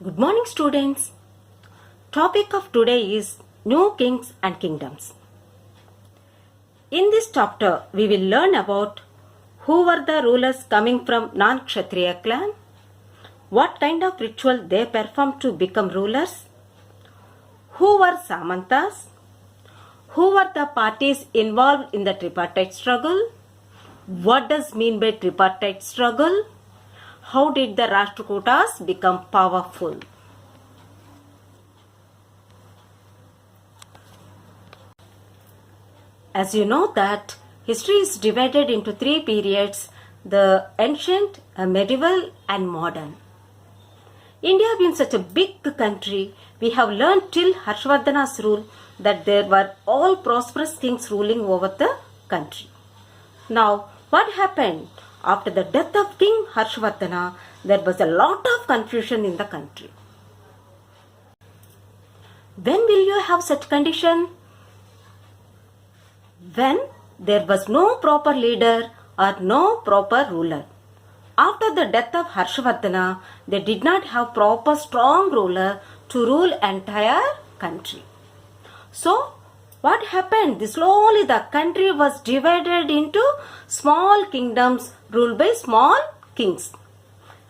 Good morning, students. Topic of today is New Kings and Kingdoms. In this chapter, we will learn about who were the rulers coming from non-Kshatriya clan, what kind of ritual they performed to become rulers, who were Samantas, who were the parties involved in the tripartite struggle, what does mean by tripartite struggle, how did the Rashtrakutas become powerful? As you know that history is divided into three periods, the ancient, medieval and modern. India being such a big country, we have learned till Harshvardhana's rule that there were all prosperous kings ruling over the country. Now, what happened? After the death of King Harshvardhana, there was a lot of confusion in the country. When will you have such condition? When there was no proper leader or no proper ruler. After the death of Harshvardhana, they did not have proper strong ruler to rule entire country. So, what happened? Slowly the country was divided into small kingdoms ruled by small kings.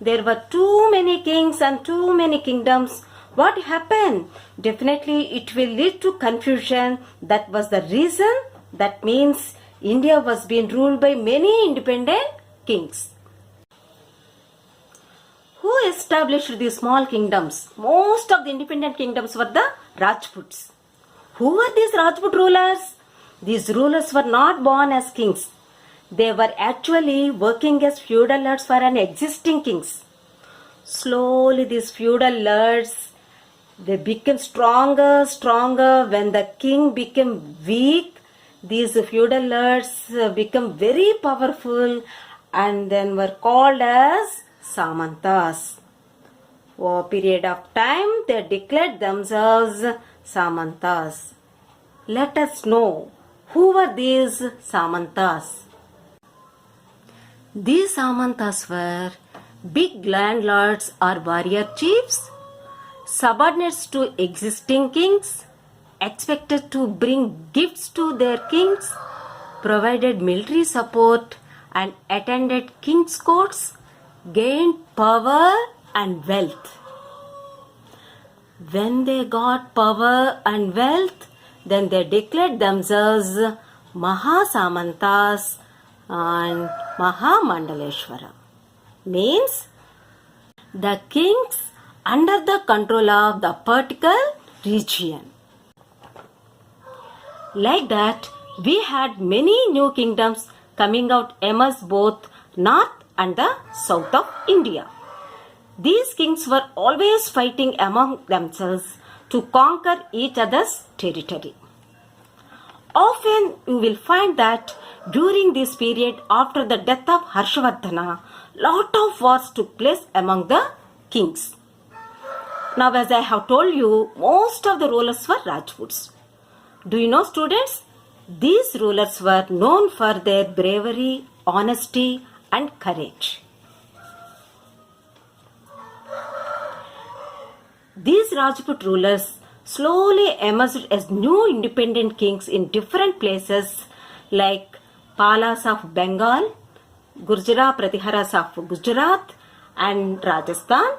There were too many kings and too many kingdoms. What happened? Definitely it will lead to confusion. That was the reason. That means India was being ruled by many independent kings. Who established these small kingdoms? Most of the independent kingdoms were the Rajputs. Who were these Rajput rulers? These rulers were not born as kings. They were actually working as feudal lords for an existing kings. Slowly these feudal lords, they became stronger. When the king became weak, these feudal lords became very powerful and then were called as Samantas. For a period of time, they declared themselves Samantas. Let us know who were these Samantas. These Samantas were big landlords or warrior chiefs, subordinates to existing kings, expected to bring gifts to their kings, provided military support and attended king's courts, gained power and wealth. When they got power and wealth, then they declared themselves Mahasamantas and Mahamandaleshwara. Means the kings under the control of the particular region. Like that, we had many new kingdoms coming out amongst both north and the south of India. These kings were always fighting among themselves to conquer each other's territory. Often you will find that during this period after the death of Harshvardhana, lot of wars took place among the kings. Now, as I have told you, most of the rulers were Rajputs. Do you know, students? These rulers were known for their bravery, honesty and courage. These Rajput rulers slowly emerged as new independent kings in different places like Palas of Bengal, Gurjara Pratiharas of Gujarat and Rajasthan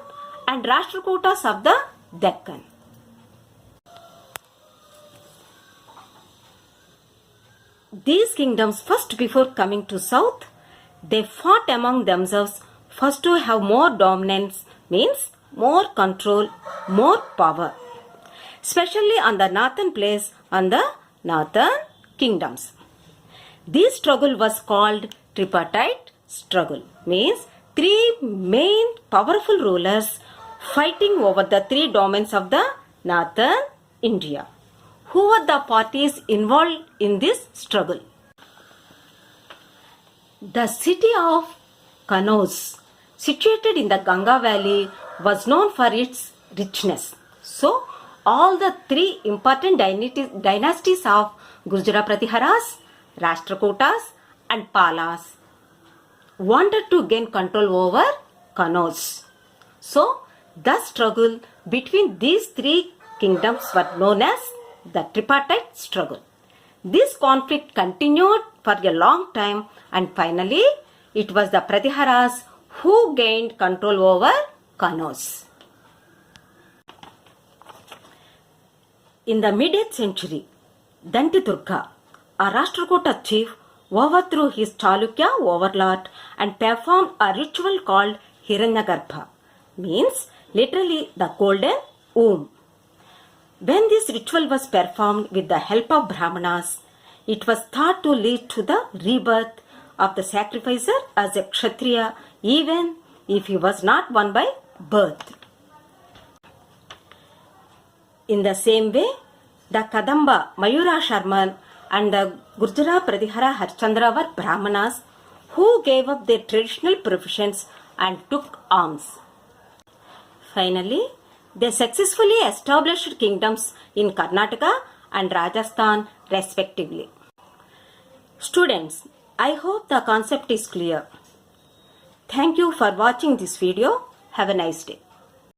and Rashtrakutas of the Deccan. These kingdoms, first before coming to south, they fought among themselves first to have more dominance, means more control, more power, especially on the northern place, on the northern kingdoms. This struggle was called tripartite struggle, means three main powerful rulers fighting over the three domains of the northern India. Who were the parties involved in this struggle? The city of Kannauj, situated in the Ganga valley, was known for its richness. So, all the three important dynasties of Gurjara Pratiharas, Rashtrakutas and Palas wanted to gain control over Kannauj. So, The struggle between these three kingdoms were known as the tripartite struggle. This conflict continued for a long time, and finally it was the Pratiharas who gained control over Kanauj. In the mid-8th century, Dantidurga, a Rashtrakuta chief, overthrew his Chalukya overlord and performed a ritual called Hiranyagarbha, means literally the golden womb. When this ritual was performed with the help of Brahmanas, it was thought to lead to the rebirth of the sacrificer as a Kshatriya, even if he was not one by birth. In the same way, the Kadamba Mayura Sharman and the Gurjara Pratihara Harchandra were Brahmanas who gave up their traditional professions and took arms. Finally, they successfully established kingdoms in Karnataka and Rajasthan respectively. Students, I hope the concept is clear. Thank you for watching this video. Have a nice day.